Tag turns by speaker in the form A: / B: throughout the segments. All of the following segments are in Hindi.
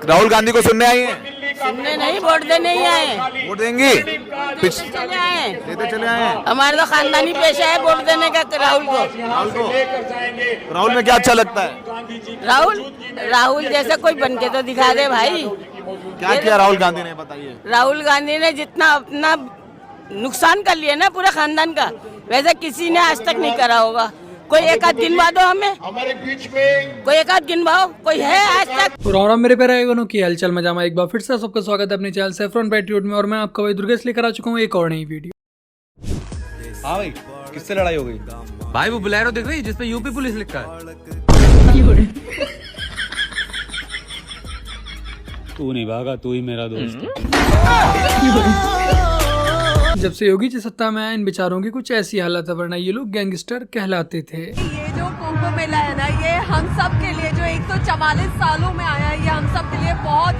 A: राहुल गांधी को सुनने आई हैं?
B: सुनने नहीं, वोट देने ही आए।
A: वोट देंगी?
B: चले आए,
A: देते चले आए हैं।
B: हमारे तो खानदानी पेशा है वोट देने का राहुल को।
A: राहुल को? राहुल में क्या अच्छा लगता है?
B: राहुल जैसे कोई बन के तो दिखा दे भाई।
A: क्या किया राहुल गांधी ने, बताइए।
B: राहुल गांधी ने जितना अपना नुकसान कर लिया ना पूरे खानदान का, वैसे किसी ने आज तक नहीं करा होगा। कोई एक आध गिनवा दो हमें,
C: हमारे बीच में
B: कोई एक आध गिनवाओ, कोई है आज तक?
D: तो राम राम मेरे प्यारे भाइयों की हालचाल में जामा, एक बार फिर से सबका स्वागत है अपने चैनल सेफ्रॉन पैट्रियट में। और मैं आपका भाई दुर्गेश लेकर आ चुका हूँ एक और नई वीडियो।
E: हाँ भाई, किससे लड़ाई हो गई?
F: भाई वो बुलेरो दिख रही है जिसपे यूपी पुलिस लिखा है।
E: तू नहीं भागा, तू ही मेरा दोस्त।
D: जब से योगी जी सत्ता में आए, इन बेचारों की कुछ ऐसी हालत है, वरना ये लोग गैंगस्टर कहलाते थे।
G: ये जो कुंभ मेला है ना, ये हम सब के लिए जो 144 सालों में आया है, ये हम सब के लिए बहुत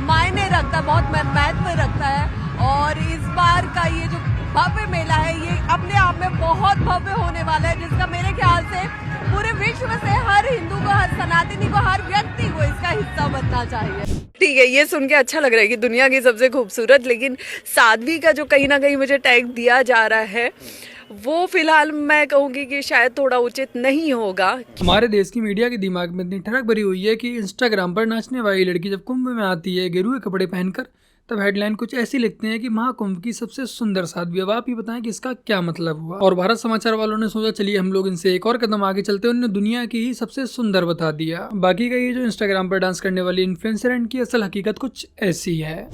G: मायने रखता है, बहुत महत्व रखता है। और इस बार का ये जो भव्य मेला है, ये अपने आप में बहुत भव्य होने वाला है, जिसका मेरे ख्याल से पूरे विश्व से हर हिंदू को, हर सनातनी को, हर व्यक्ति को इसका हिस्सा बनना चाहिए। ठीक है, ये सुन के अच्छा लग रहा है कि दुनिया की सबसे खूबसूरत लेकिन साध्वी का जो कहीं ना कहीं मुझे टैग दिया जा रहा है, वो फिलहाल मैं कहूँगी कि शायद थोड़ा उचित नहीं होगा।
D: हमारे देश की मीडिया के दिमाग में इतनी ठड़क भरी हुई है कि इंस्टाग्राम पर नाचने वाली लड़की जब कुंभ में आती है गेरुए कपड़े पहनकर, तब हेडलाइन कुछ ऐसी लिखते हैं कि महाकुंभ की सबसे सुंदर साध्वी। अब आप ही बताएं कि इसका क्या मतलब हुआ। और भारत समाचार वालों ने सोचा चलिए हम लोग इनसे एक और कदम आगे चलते हैं, उन्होंने दुनिया की ही सबसे सुंदर बता दिया। बाकी का ये जो इंस्टाग्राम पर डांस करने वाली इन्फ्लुएंसर है, इनकी असल हकीकत कुछ ऐसी है।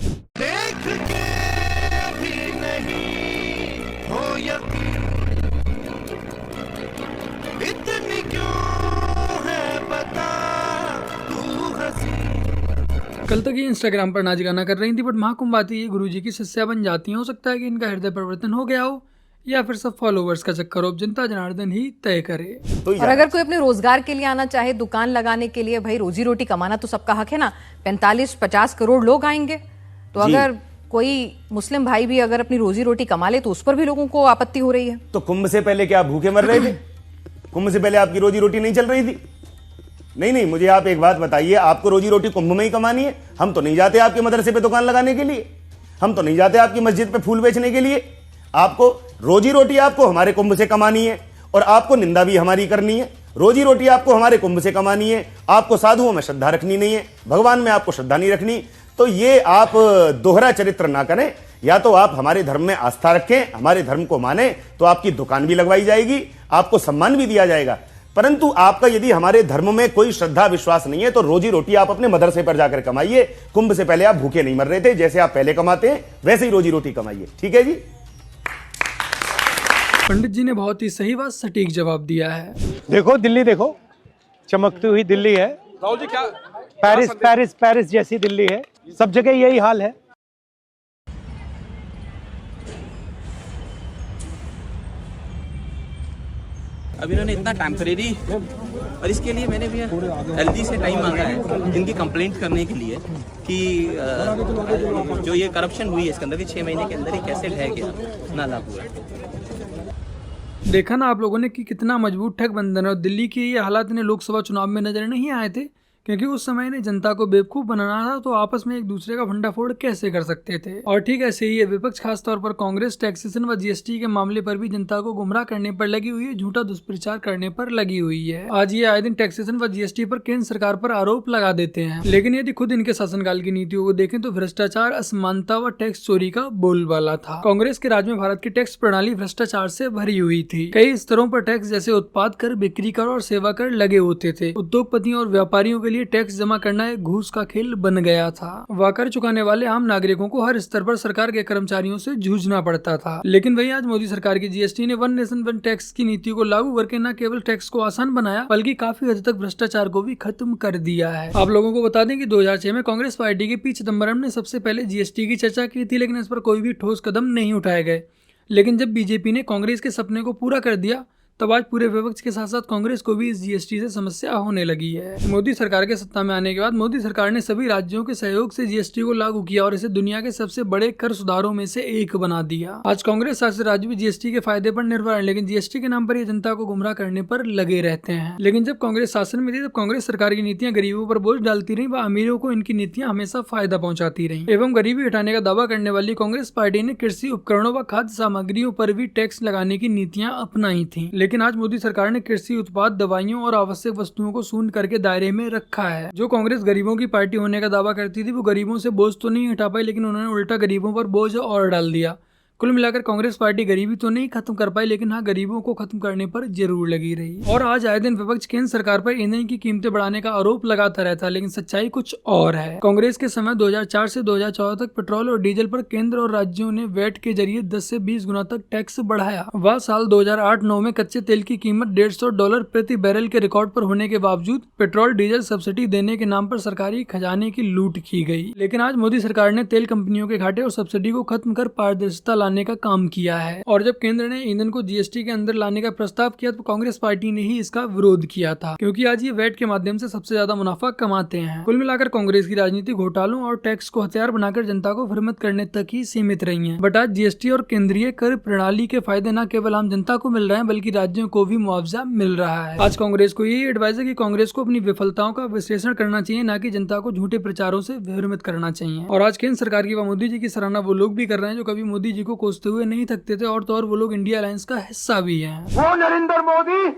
D: कल तक ये इंस्टाग्राम पर नाच गाना कर रही थी, बट महाकुंभ आती है गुरुजी की शिष्या बन जाती हैं। हो सकता है कि इनका हृदय परिवर्तन हो गया हो, या फिर सब फॉलोवर्स का चक्कर हो। जनता जनार्दन ही तय करे।
H: और अगर कोई अपने रोजगार के लिए आना चाहे, दुकान लगाने के लिए, भाई रोजी रोटी कमाना तो सबका हक है ना। 45-50 करोड़ लोग आएंगे, तो अगर कोई मुस्लिम भाई भी अगर अपनी रोजी रोटी कमा ले, तो उस पर भी लोगों को आपत्ति हो रही है।
I: तो कुंभ से पहले क्या आप भूखे मर रहे थे? कुंभ से पहले आपकी रोजी रोटी नहीं चल रही थी? नहीं, मुझे आप एक बात बताइए, आपको रोजी रोटी कुंभ में ही कमानी है? हम तो नहीं जाते आपके मदरसे पे दुकान लगाने के लिए, हम तो नहीं जाते आपकी मस्जिद पे फूल बेचने के लिए। आपको रोजी रोटी आपको हमारे कुंभ से कमानी है, और आपको निंदा भी हमारी करनी है। रोजी रोटी आपको हमारे कुंभ से कमानी है। आपको साधुओं में श्रद्धा रखनी नहीं है, भगवान में आपको श्रद्धा नहीं रखनी। तो ये आप दोहरा चरित्र ना करें। या तो आप हमारे धर्म में आस्था रखें, हमारे धर्म को माने, तो आपकी दुकान भी लगवाई जाएगी, आपको सम्मान भी दिया जाएगा। परंतु आपका यदि हमारे धर्म में कोई श्रद्धा विश्वास नहीं है, तो रोजी रोटी आप अपने मदरसे पर जाकर कमाइए। कुंभ से पहले आप भूखे नहीं मर रहे थे, जैसे आप पहले कमाते हैं वैसे ही रोजी रोटी कमाइए। ठीक है जी।
D: पंडित जी ने बहुत ही सही बात, सटीक जवाब दिया है।
J: देखो दिल्ली, देखो चमकती हुई दिल्ली है।
E: राहुल जी क्या
J: पेरिस जैसी दिल्ली है, सब जगह यही हाल है।
F: अब इन्होंने इतना टेम्परेरी, और इसके लिए मैंने भी एलजी से टाइम मांगा है इनकी कंप्लेंट करने के लिए कि जो ये करप्शन हुई है इसके अंदर, 6 महीने के अंदर ही कैसे ढह गया नाला पूरा।
D: देखा ना आप लोगों ने कि कितना मजबूत ठगबंधन है। और दिल्ली के ये हालात इन्हें लोकसभा चुनाव में नजर नहीं आए थे, क्योंकि उस समय इन्हें जनता को बेवकूफ बनाना था, तो आपस में एक दूसरे का भंडाफोड़ कैसे कर सकते थे। और ठीक ऐसे ही ये विपक्ष, खासतौर पर कांग्रेस, टैक्सेशन व जीएसटी के मामले पर भी जनता को गुमराह करने पर लगी हुई है, झूठा दुष्प्रचार करने पर लगी हुई है। आज ये आए दिन टैक्सेशन व जीएसटी पर केंद्र सरकार पर आरोप लगा देते हैं, लेकिन यदि खुद इनके शासनकाल की नीतियों को देखें तो भ्रष्टाचार, असमानता व टैक्स चोरी का बोलबाला था। कांग्रेस के राज में भारत की टैक्स प्रणाली भ्रष्टाचार से भरी हुई थी। कई स्तरों पर टैक्स, जैसे उत्पाद कर, बिक्री कर और सेवा कर लगे होते थे। उद्योगपतियों और व्यापारियों के लिए टैक्स जमा करना एक घूस का खेल बन गया था। वाकर चुकाने वाले आम नागरिकों को हर स्तर पर सरकार के कर्मचारियों से जूझना पड़ता था। लेकिन वही आज मोदी सरकार की जीएसटी ने वन नेशन वन टैक्स की नीति को लागू करके न केवल टैक्स को आसान बनाया, बल्कि काफी हद तक भ्रष्टाचार को भी खत्म कर दिया है। आप लोगों को बता दें कि 2006 में कांग्रेस पार्टी के पी चिदम्बरम ने सबसे पहले जीएसटी की चर्चा की थी, लेकिन इस पर कोई भी ठोस कदम नहीं उठाए गए। लेकिन जब बीजेपी ने कांग्रेस के सपने को पूरा कर दिया, तब आज पूरे विपक्ष के साथ साथ कांग्रेस को भी इस जीएसटी से समस्या होने लगी है। मोदी सरकार के सत्ता में आने के बाद मोदी सरकार ने सभी राज्यों के सहयोग से जीएसटी को लागू किया और इसे दुनिया के सबसे बड़े कर सुधारों में से एक बना दिया। आज कांग्रेस शासित राज्य भी जीएसटी के फायदे पर निर्भर है, लेकिन जीएसटी के नाम पर ये जनता को गुमराह करने पर लगे रहते हैं। लेकिन जब कांग्रेस शासन में थी तब कांग्रेस सरकार की नीतियां गरीबों पर बोझ डालती रही व अमीरों को इनकी नीतियां हमेशा फायदा पहुंचाती रही एवं गरीबी हटाने का दावा करने वाली कांग्रेस पार्टी ने कृषि उपकरणों व खाद्य सामग्रियों पर भी टैक्स लगाने की नीतियां अपनाई थी। लेकिन आज मोदी सरकार ने कृषि उत्पाद, दवाइयों और आवश्यक वस्तुओं को शून्य करके दायरे में रखा है। जो कांग्रेस गरीबों की पार्टी होने का दावा करती थी वो गरीबों से बोझ तो नहीं हटा पाई, लेकिन उन्होंने उल्टा गरीबों पर बोझ और डाल दिया। कुल मिलाकर कांग्रेस पार्टी गरीबी तो नहीं खत्म कर पाई, लेकिन हाँ गरीबों को खत्म करने पर जरूर लगी रही। और आज आए दिन विपक्ष केंद्र सरकार पर ईंधन की कीमतें बढ़ाने का आरोप लगाता रहता है, लेकिन सच्चाई कुछ और है। कांग्रेस के समय 2004 से 2014 तक पेट्रोल और डीजल पर केंद्र और राज्यों ने वैट के जरिए 10 से 20 गुना तक टैक्स बढ़ाया। वह साल 2008-9 में कच्चे तेल की कीमत $150 प्रति बैरल के रिकॉर्ड पर होने के बावजूद पेट्रोल डीजल सब्सिडी देने के नाम पर सरकारी खजाने की लूट की गई। लेकिन आज मोदी सरकार ने तेल कंपनियों के घाटे और सब्सिडी को खत्म कर पारदर्शिता लाने का काम किया है। और जब केंद्र ने ईंधन को जीएसटी के अंदर लाने का प्रस्ताव किया तो कांग्रेस पार्टी ने ही इसका विरोध किया था, क्योंकि आज ये वैट के माध्यम से सबसे ज्यादा मुनाफा कमाते हैं। कुल मिलाकर कांग्रेस की राजनीति घोटालों और टैक्स को हथियार बनाकर जनता को भ्रमित करने तक ही सीमित रही है। बट आज जीएसटी और केंद्रीय कर प्रणाली के फायदे न केवल आम जनता को मिल रहे हैं बल्कि राज्यों को भी मुआवजा मिल रहा है। आज कांग्रेस को यही एडवाइस है कि कांग्रेस को अपनी विफलताओं का विश्लेषण करना चाहिए, न कि जनता को झूठे प्रचारों से भ्रमित करना चाहिए। और आज केंद्र सरकार की व मोदी जी की सराहना वो लोग भी कर रहे हैं जो कभी मोदी जी को कोसते हुए नहीं थकते थे, और तो और वो लोग इंडिया अलायंस का हिस्सा भी हैं।
J: वो नरेंद्र मोदी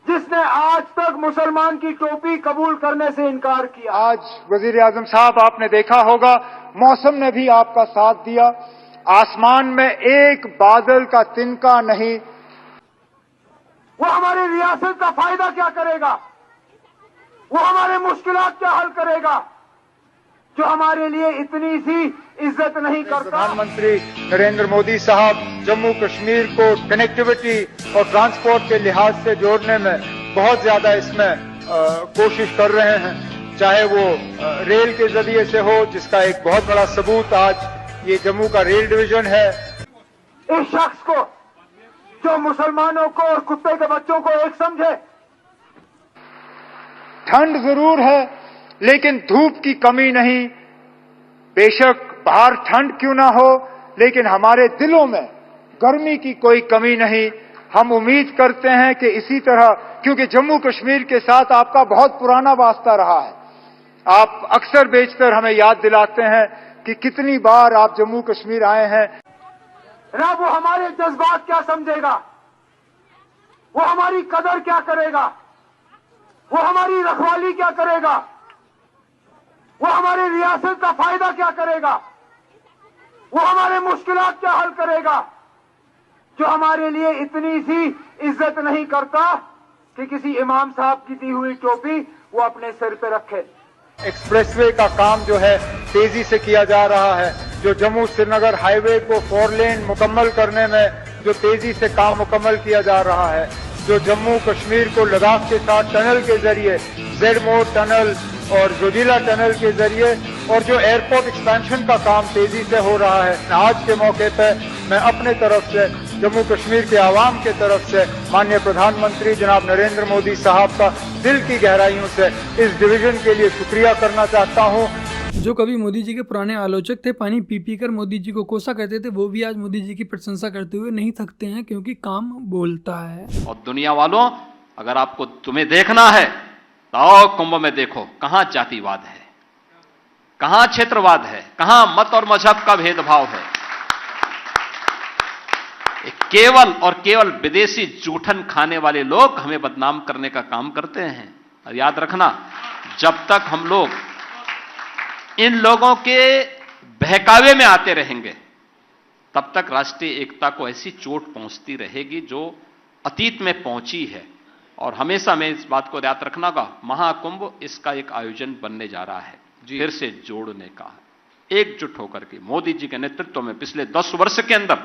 J: जिसने आज तक मुसलमान की टोपी कबूल करने से इनकार किया। आज वजीर आजम साहब आपने देखा होगा मौसम ने भी आपका साथ दिया, आसमान में एक बादल का तिनका नहीं। वो हमारी रियासत का फायदा क्या करेगा, वो हमारे मुश्किलात क्या हल करेगा, जो हमारे लिए इतनी सी इज्जत नहीं करता। प्रधानमंत्री नरेंद्र मोदी साहब जम्मू कश्मीर को कनेक्टिविटी और ट्रांसपोर्ट के लिहाज से जोड़ने में बहुत ज्यादा इसमें कोशिश कर रहे हैं, चाहे वो रेल के जरिए से हो, जिसका एक बहुत बड़ा सबूत आज ये जम्मू का रेल डिवीजन है। इस शख्स को जो मुसलमानों को और कुत्ते के बच्चों को एक समझे। ठंड जरूर है लेकिन धूप की कमी नहीं। बेशक बाहर ठंड क्यों ना हो, लेकिन हमारे दिलों में गर्मी की कोई कमी नहीं। हम उम्मीद करते हैं कि इसी तरह, क्योंकि जम्मू कश्मीर के साथ आपका बहुत पुराना वास्ता रहा है, आप अक्सर बेशतर हमें याद दिलाते हैं कि कितनी बार आप जम्मू कश्मीर आए हैं। ना वो हमारे जज्बात क्या समझेगा, वो हमारी कदर क्या करेगा, वो हमारी रखवाली क्या करेगा, वो हमारी रियासत का फायदा क्या करेगा, वो हमारे मुश्किलात क्या हल करेगा, जो हमारे लिए इतनी सी इज्जत नहीं करता कि किसी इमाम साहब की दी हुई टोपी वो अपने सिर पे रखे। एक्सप्रेसवे का काम जो है तेजी से किया जा रहा है, जो जम्मू श्रीनगर हाईवे को 4 लेन मुकम्मल करने में जो तेजी से काम मुकम्मल किया जा रहा है, जो जम्मू कश्मीर को लद्दाख के साथ टनल के जरिए, जेडमोर टनल और जोजिला टनल के जरिए, और जो एयरपोर्ट एक्सपेंशन का काम तेजी से हो रहा है। आज के मौके पर मैं अपने तरफ से, जम्मू कश्मीर के आवाम के तरफ से माननीय प्रधानमंत्री जनाब नरेंद्र मोदी साहब का दिल की गहराइयों से इस डिवीजन के लिए शुक्रिया करना चाहता हूँ।
D: जो कभी मोदी जी के पुराने आलोचक थे, पानी पी पी कर मोदी जी को कोसा करते थे, वो भी आज मोदी जी की प्रशंसा करते हुए नहीं थकते हैं, क्योंकि काम बोलता है।
C: और दुनिया वालों, अगर आपको तुम्हें देखना है तो आओ कुंभ में देखो, कहां जातिवाद है, कहां क्षेत्रवाद है, कहां मत और मजहब का भेदभाव है। केवल और केवल विदेशी जूठन खाने वाले लोग हमें बदनाम करने का काम करते हैं। और याद रखना, जब तक हम लोग इन लोगों के बहकावे में आते रहेंगे तब तक राष्ट्रीय एकता को ऐसी चोट पहुंचती रहेगी जो अतीत में पहुंची है। और हमेशा में इस बात को याद रखना होगा, महाकुंभ इसका एक आयोजन बनने जा रहा है, फिर से जोड़ने का, एकजुट होकर के मोदी जी के नेतृत्व में पिछले 10 वर्ष के अंदर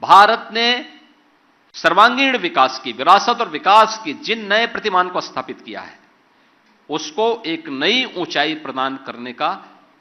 C: भारत ने सर्वांगीण विकास की, विरासत और विकास की जिन नए प्रतिमान को स्थापित किया है, उसको एक नई ऊंचाई प्रदान करने का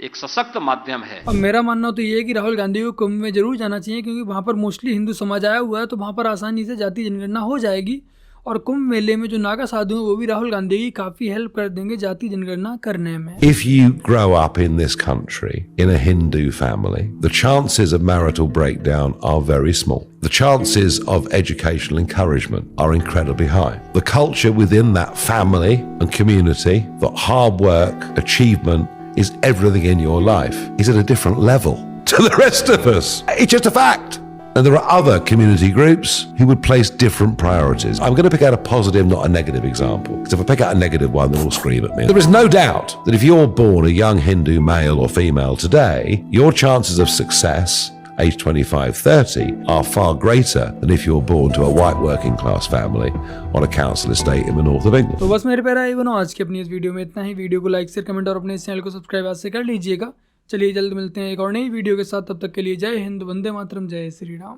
C: एक सशक्त माध्यम है।
D: अब मेरा मानना तो ये है कि राहुल गांधी को कुंभ में जरूर जाना चाहिए, क्योंकि वहाँ पर मोस्टली हिंदू समाज आया हुआ है, तो वहाँ पर आसानी से जाति जनगणना हो जाएगी। और कुंभ मेले में जो नागा साधु हैं वो भी राहुल गांधी की काफी हेल्प कर देंगे जाति जनगणना करने में।
K: If you grow up in this country in a Hindu family, the chances of marital breakdown are very small. The chances of educational encouragement are incredibly high. The culture within that family and community, that hard work, achievement is everything in your life, is at a different level to the rest of us. It's just a fact. And there are other community groups who would place different priorities. I'm going to pick out a positive, not a negative example. Because if I pick out a negative one, they'll all scream at me. There is no doubt that if you're born a young Hindu male or female today, your chances of success, age 25, 30, are far greater than if you're born to a white working class family on a council estate in the north of England.
D: तो बस मेरे प्यारे भाई बहनों, आज की अपनी इस वीडियो में इतना ही। वीडियो को लाइक शेयर कमेंट और अपने इस चैनल को सब्सक्राइब आज से कर लीजिएगा। चलिए जल्द मिलते हैं एक और नई वीडियो के साथ, तब तक के लिए जय हिंद, वंदे मातरम, जय श्री राम।